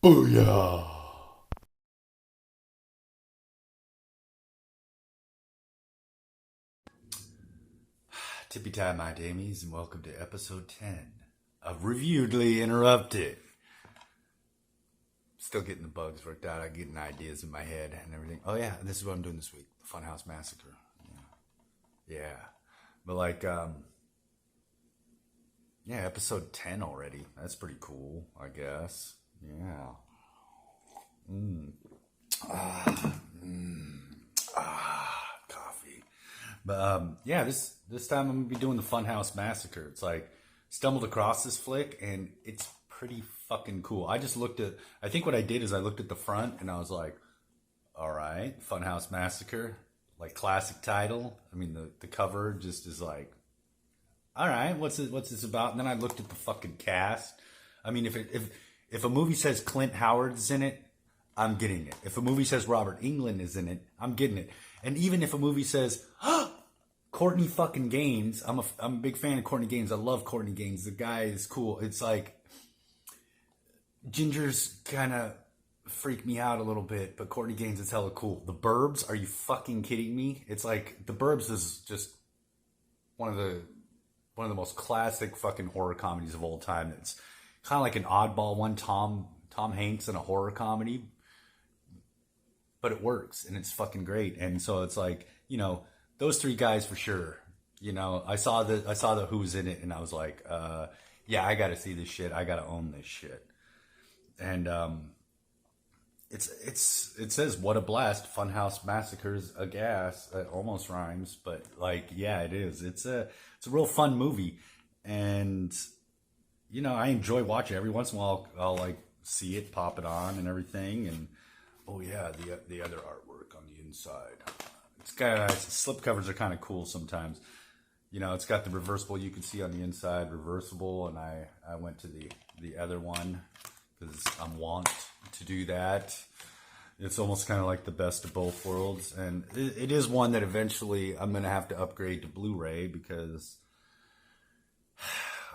Booyah! Tippy time, my damies, and welcome to episode 10 of Reviewedly Interrupted. Still getting the bugs worked out. I'm getting ideas in my head and everything. Oh, yeah, this is what I'm doing this week. The Funhouse Massacre. Yeah. But yeah, episode 10 already. That's pretty cool, I guess. Yeah. Coffee. But yeah, this time I'm gonna be doing the Funhouse Massacre. It's like stumbled across this flick and it's pretty fucking cool. I think what I did is I looked at the front and I was like, all right, Funhouse Massacre, like classic title. I mean the cover just is like, all right, what's this about? And then I looked at the fucking cast. I mean, if a movie says Clint Howard's in it, I'm getting it. If a movie says Robert Englund is in it, I'm getting it. And even if a movie says Courtney fucking Gaines, I'm a big fan of Courtney Gaines. I love Courtney Gaines. The guy is cool. It's like Gingers kind of freak me out a little bit, but Courtney Gaines is hella cool. The Burbs, are you fucking kidding me? It's like The Burbs is just one of the most classic fucking horror comedies of all time. It's kind of like an oddball one, Tom Hanks in a horror comedy, but it works and it's fucking great. And so it's like, those three guys for sure. I saw the who's in it and I was like, yeah, I got to see this shit. I got to own this shit. And it says what a blast, Funhouse Massacres a gas. It almost rhymes, but yeah, it is. It's a real fun movie, and I enjoy watching it. Every once in a while I'll see it, pop it on and everything, and oh yeah, the other artwork on the inside. It's kind of nice. Slipcovers are kind of cool sometimes. It's got the reversible, you can see on the inside, reversible, and I went to the other one because I'm wont to do that. It's almost kind of like the best of both worlds, and it is one that eventually I'm going to have to upgrade to Blu-ray because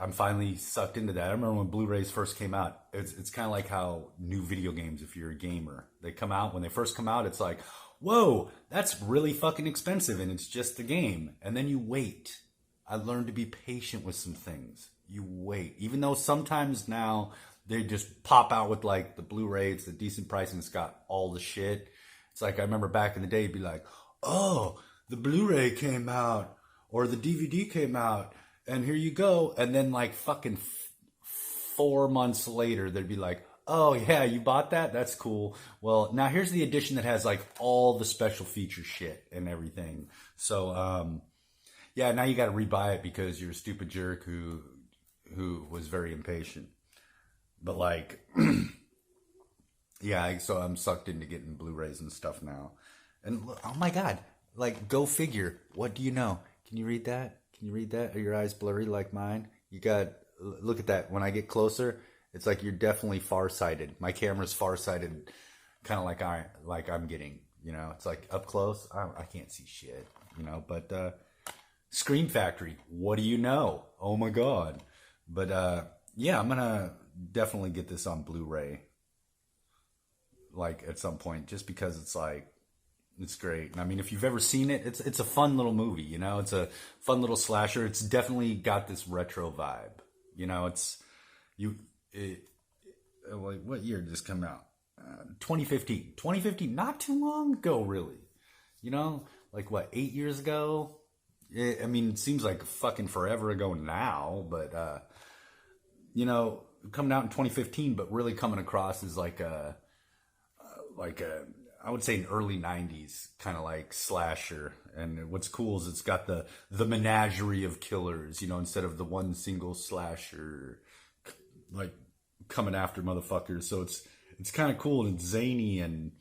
I'm finally sucked into that. I remember when Blu-rays first came out. It's kind of like how new video games, if you're a gamer, they come out. When they first come out, it's like, whoa, that's really fucking expensive, and it's just the game. And then you wait. I learned to be patient with some things. You wait. Even though sometimes now they just pop out with the Blu-ray, it's the decent pricing, it's got all the shit. It's like I remember back in the day, it'd be like, oh, the Blu-ray came out or the DVD came out and here you go. And then fucking 4 months later, they'd be like, oh yeah, you bought that? That's cool. Well, now here's the edition that has all the special feature shit and everything. So, yeah, now you got to rebuy it because you're a stupid jerk who was very impatient. But yeah, so I'm sucked into getting Blu-rays and stuff now. And oh my God, go figure. What do you know? Can you read that? Can you read that? Are your eyes blurry like mine? Look at that. When I get closer, it's like you're definitely farsighted. My camera's farsighted, kind of like I'm getting. It's like up close. I can't see shit. But Scream Factory. What do you know? Oh my God. But yeah, I'm gonna definitely get this on Blu-ray at some point, just because it's great. And I mean, if you've ever seen it, it's a fun little movie. It's a fun little slasher. It's definitely got this retro vibe. What year did this come out? 2015. 2015, not too long ago, really. What, 8 years ago? I mean, it seems like fucking forever ago now, but coming out in 2015, but really coming across as I would say an early 90s kind of slasher. And what's cool is it's got the menagerie of killers, instead of the one single slasher coming after motherfuckers. So it's kind of cool and it's zany, and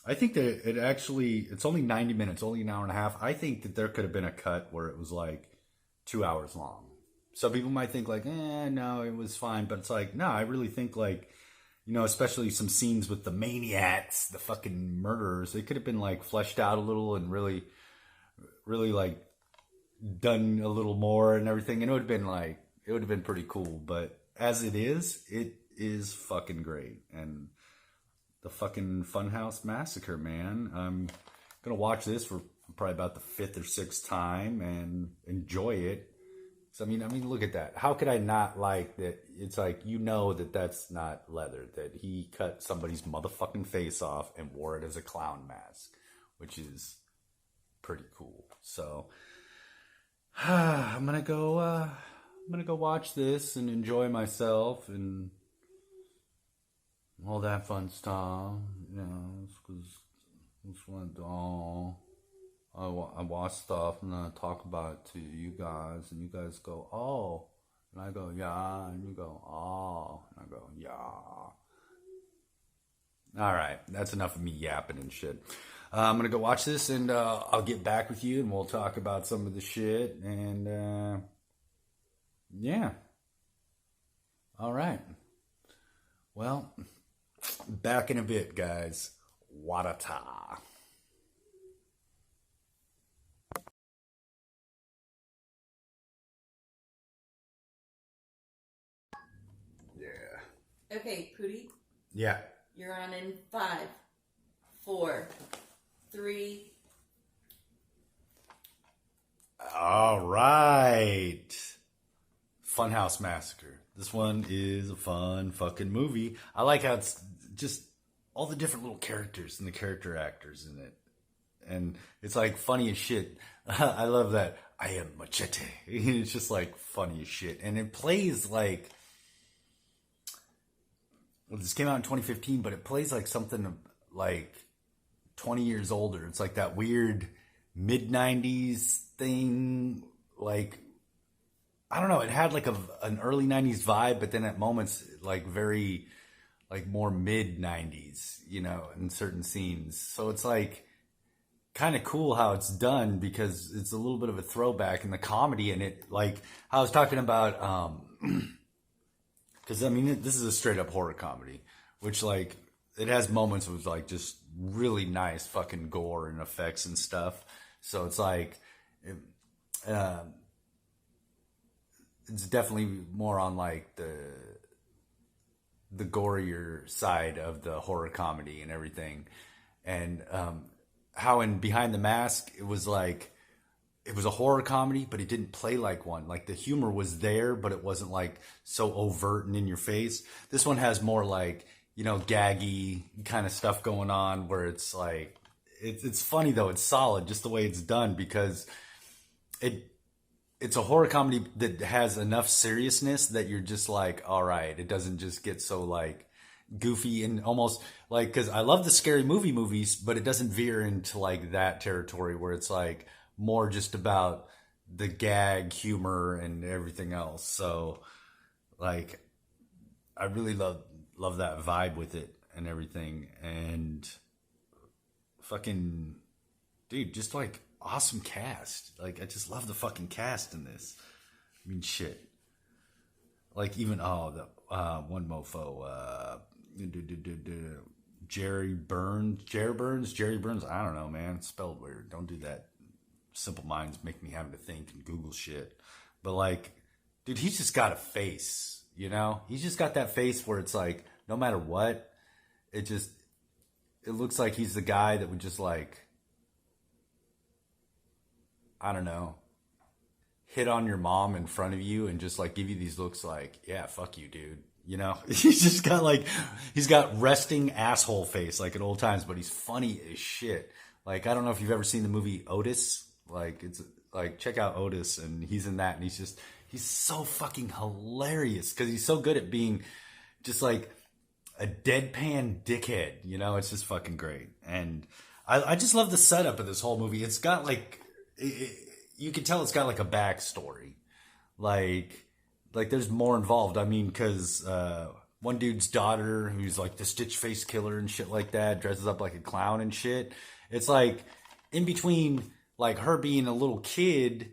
I think that it's only 90 minutes, only an hour and a half. I think that there could have been a cut where it was 2 hours long. Some people might think no, it was fine. But it's no, I really think especially some scenes with the maniacs, the fucking murderers, they could have been fleshed out a little and really, really done a little more and everything. And it would have been pretty cool. But as it is fucking great. And the fucking Funhouse Massacre, man. I'm gonna watch this for probably about the fifth or sixth time and enjoy it. So I mean, look at that. How could I not like that? It's like, you know, that that's not leather. That he cut somebody's motherfucking face off and wore it as a clown mask, which is pretty cool. So I'm gonna go watch this and enjoy myself and all that fun stuff. You know, because it's one. I watch stuff and then I talk about it to you guys, and you guys go, oh, and I go, yeah, and you go, oh, and I go, yeah. All right, that's enough of me yapping and shit. I'm gonna go watch this, and I'll get back with you, and we'll talk about some of the shit, and yeah. All right. Well, back in a bit, guys. Wadata. Yeah. Okay, Pootie. Yeah. You're on in 5, 4, 3. All right. Funhouse Massacre. This one is a fun fucking movie. I like how it's just all the different little characters and the character actors in it. And it's like funny as shit. I love that. I am Machete. It's just like funny as shit. And it plays like, well, this came out in 2015, but it plays like something like 20 years older. It's like that weird mid 90s thing. Like, I don't know. It had like an early 90s vibe, but then at moments like very like more mid 90s, you know, in certain scenes. So it's like kind of cool how it's done, because it's a little bit of a throwback in the comedy in it. Like I was talking about, because I mean, this is a straight up horror comedy, which like it has moments with like just really nice fucking gore and effects and stuff. So it's like, it's definitely more on like the gorier side of the horror comedy and everything. And how in Behind the Mask, it was like, it was a horror comedy, but it didn't play like one. Like the humor was there, but it wasn't like so overt and in your face. This one has more like, you know, gaggy kind of stuff going on, where it's like, it's funny though. It's solid just the way it's done, because it's a horror comedy that has enough seriousness that you're just like, all right, it doesn't just get so like goofy and almost like, because I love the scary movies, but it doesn't veer into like that territory where it's like more just about the gag humor and everything else. So like, I really love that vibe with it and everything. And fucking dude, just like awesome cast. Like I just love the fucking cast in this. I mean, shit. Like even the one mofo, Jerry Burns. I don't know, man. It's spelled weird. Don't do that. Simple minds make me having to think and Google shit. But like, dude, he's just got a face. You know, he's just got that face where it's like, no matter what, it looks like he's the guy that would just like, I don't know, hit on your mom in front of you and just like give you these looks like, yeah, fuck you, dude. You know, he's got resting asshole face like at old times, but he's funny as shit. Like, I don't know if you've ever seen the movie Otis. Like, it's like, check out Otis, and he's in that, and he's so fucking hilarious because he's so good at being just like a deadpan dickhead. You know, it's just fucking great. And I just love the setup of this whole movie. It's got like, you can tell it's got like a backstory. Like there's more involved. I mean, because one dude's daughter, who's like the Stitch Face Killer and shit like that, dresses up like a clown and shit. It's like in between like her being a little kid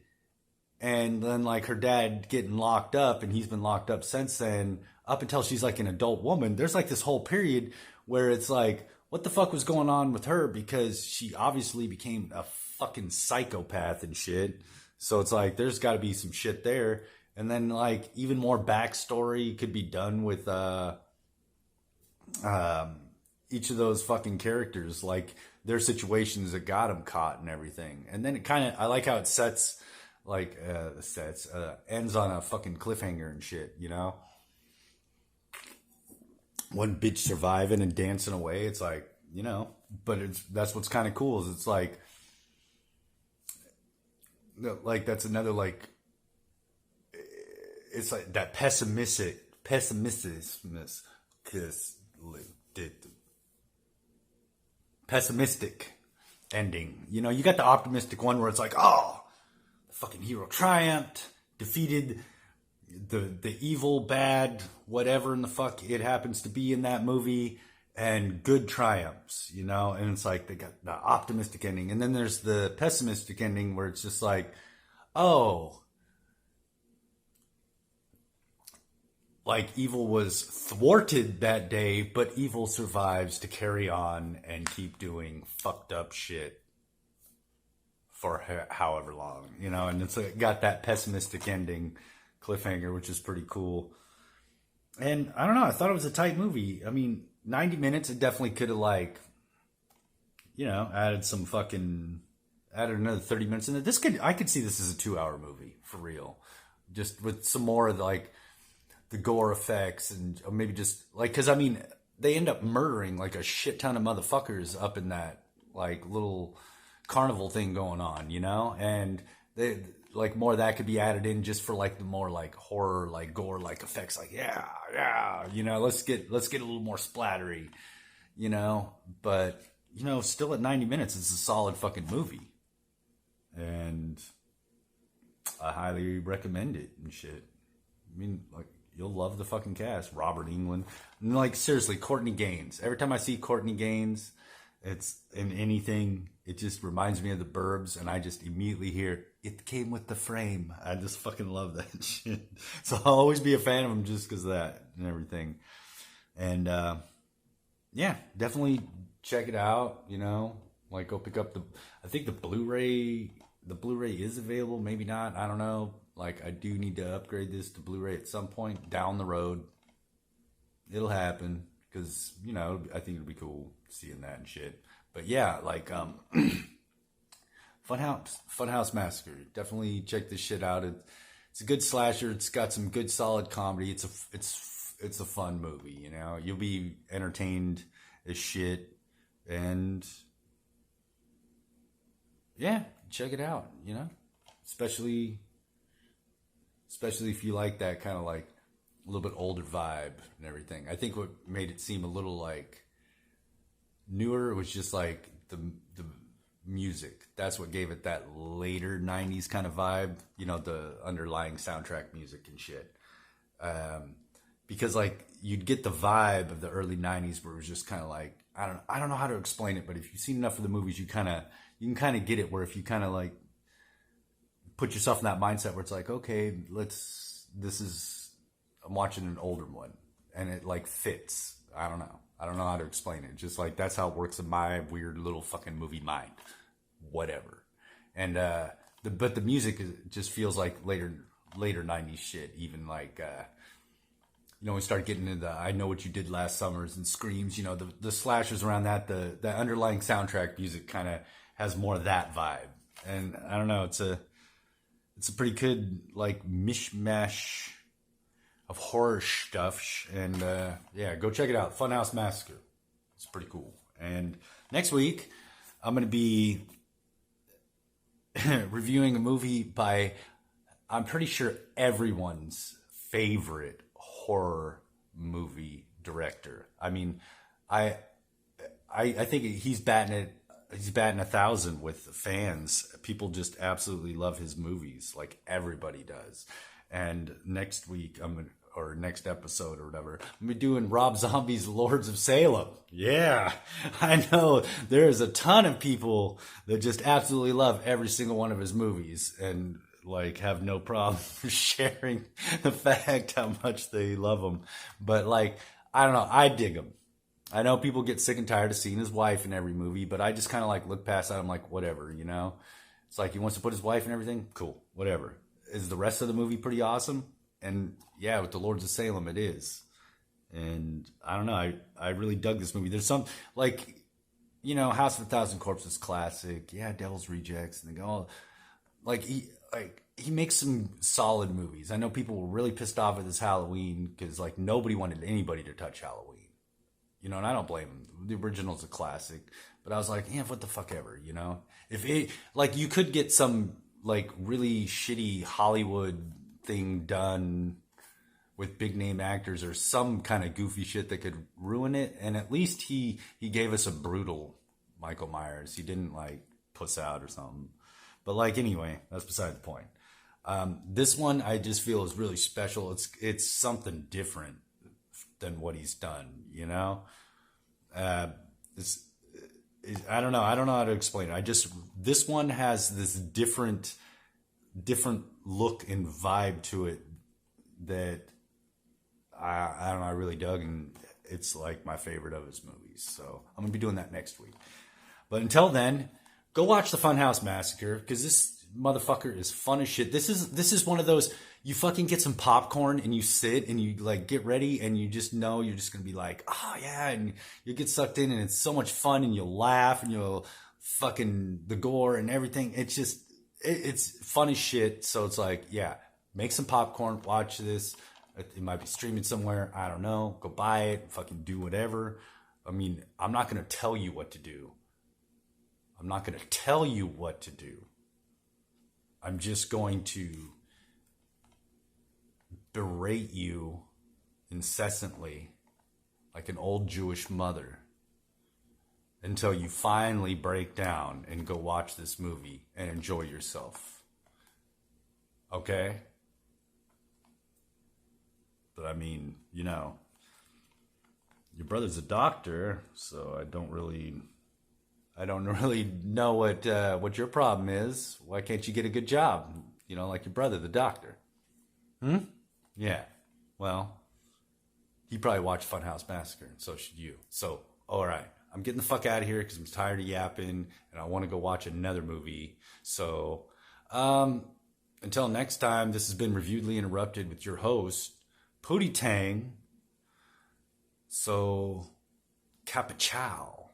and then like her dad getting locked up, and he's been locked up since then, up until she's like an adult woman. There's like this whole period where it's like, what the fuck was going on with her? Because she obviously became a fucking psychopath and shit. So it's like, there's got to be some shit there. And then like even more backstory could be done with even each of those fucking characters, like their situations that got them caught and everything. And then it kind of, I like how it sets, like, ends on a fucking cliffhanger and shit, you know? One bitch surviving and dancing away. It's like, you know, but that's what's kind of cool is it's like that's another, like, it's like that pessimistic ending. You know, you got the optimistic one where it's like, oh, the fucking hero triumphed, defeated the evil, bad, whatever in the fuck it happens to be in that movie, and good triumphs, you know? And it's like they got the optimistic ending. And then there's the pessimistic ending where it's just like, oh, like evil was thwarted that day, but evil survives to carry on and keep doing fucked up shit for however long, you know? And it's like, got that pessimistic ending cliffhanger, which is pretty cool. And I don't know, I thought it was a tight movie. I mean, 90 minutes, it definitely could have, like, you know, added another 30 minutes in it. I could see this as a 2-hour movie, for real. Just with some more of the, like, the gore effects and maybe just, like, because, I mean, they end up murdering, like, a shit ton of motherfuckers up in that, like, little carnival thing going on, you know? And they, like, more of that could be added in just for, like, the more, like, horror, like, gore, like, effects. Like, yeah, you know, let's get a little more splattery, you know? But, you know, still at 90 minutes, it's a solid fucking movie. And I highly recommend it and shit. I mean, like, you'll love the fucking cast. Robert Englund. And, like, seriously, Courtney Gaines. Every time I see Courtney Gaines, it's in anything, it just reminds me of the Burbs, and I just immediately hear, it came with the frame. I just fucking love that shit. So I'll always be a fan of him just because of that and everything. And, yeah, definitely check it out, you know. Like, go pick up I think the Blu-ray is available, maybe not, I don't know. Like, I do need to upgrade this to Blu-ray at some point down the road. It'll happen, because, you know, I think it'll be cool seeing that and shit. But yeah, like, Funhouse Massacre. Definitely check this shit out. It's a good slasher. It's got some good solid comedy. It's a fun movie, you know. You'll be entertained as shit, and yeah, check it out, you know. Especially if you like that kind of, like, a little bit older vibe and everything. I think what made it seem a little, like, newer was just, like, the music. That's what gave it that later 90s kind of vibe, you know, the underlying soundtrack music and shit. Because, like, you'd get the vibe of the early 90s where it was just kind of like, I don't know how to explain it, but if you've seen enough of the movies, you can kind of get it, where if you kind of, like, put yourself in that mindset where it's like, okay, I'm watching an older one, and it, like, fits. I don't know how to explain it. Just, like, that's how it works in my weird little fucking movie mind. Whatever. And but the music just feels like later 90s shit. Even, like, you know, we start getting into the I Know What You Did Last Summers and Screams. You know, the slashers around that. The underlying soundtrack music kind of has more of that vibe. And I don't know. It's a pretty good, like, mishmash of horror stuff. And yeah, go check it out. Funhouse Massacre. It's pretty cool. And next week, I'm going to be reviewing a movie by, I'm pretty sure, everyone's favorite horror movie director. I mean, I think he's batting 1,000 with fans. People just absolutely love his movies, like everybody does. And next week, next episode or whatever, I'm gonna be doing Rob Zombie's Lords of Salem. Yeah, I know there's a ton of people that just absolutely love every single one of his movies, and, like, have no problem sharing the fact how much they love him. But, like, I don't know, I dig him. I know people get sick and tired of seeing his wife in every movie, but I just kind of, like, look past that. I'm like, whatever, you know? It's like, he wants to put his wife in everything? Cool, whatever. Is the rest of the movie pretty awesome? And, yeah, with the Lords of Salem, it is. And I don't know, I really dug this movie. There's some, like, House of a Thousand Corpses classic. Yeah, Devil's Rejects. And they go, oh, he makes some solid movies. I know people were really pissed off at this Halloween because, like, nobody wanted anybody to touch Halloween. And I don't blame him. The original's a classic. But I was like, yeah, what the fuck ever, If it, like, you could get some, like, really shitty Hollywood thing done with big name actors or some kind of goofy shit that could ruin it. And at least he gave us a brutal Michael Myers. He didn't, like, puss out or something. But, like, anyway, that's beside the point. This one I just feel is really special. It's something different than what he's done, I don't know. I don't know how to explain it. This one has this different look and vibe to it that I don't know. I really dug, and it's like my favorite of his movies. So I'm gonna be doing that next week. But until then, go watch the Funhouse Massacre because this motherfucker is fun as shit. This is one of those, you fucking get some popcorn and you sit and you, like, get ready and you just know you're just gonna be like, oh yeah, and you get sucked in and it's so much fun and you'll laugh and you'll fucking the gore and everything. It's just it's fun as shit. So it's like, yeah, make some popcorn, watch this. It might be streaming somewhere. I don't know. Go buy it. Fucking do whatever. I mean, I'm not gonna tell you what to do. I'm not going to tell you what to do. I'm just going to berate you incessantly like an old Jewish mother until you finally break down and go watch this movie and enjoy yourself. Okay? But I mean, your brother's a doctor, so I don't really know what your problem is. Why can't you get a good job? Like your brother, the doctor. Yeah. Well, he probably watched Funhouse Massacre, and so should you. So, all right. I'm getting the fuck out of here because I'm tired of yapping, and I want to go watch another movie. So, until next time, this has been Reviewedly Interrupted with your host, Pootie Tang. So, capichow.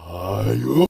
Ayo.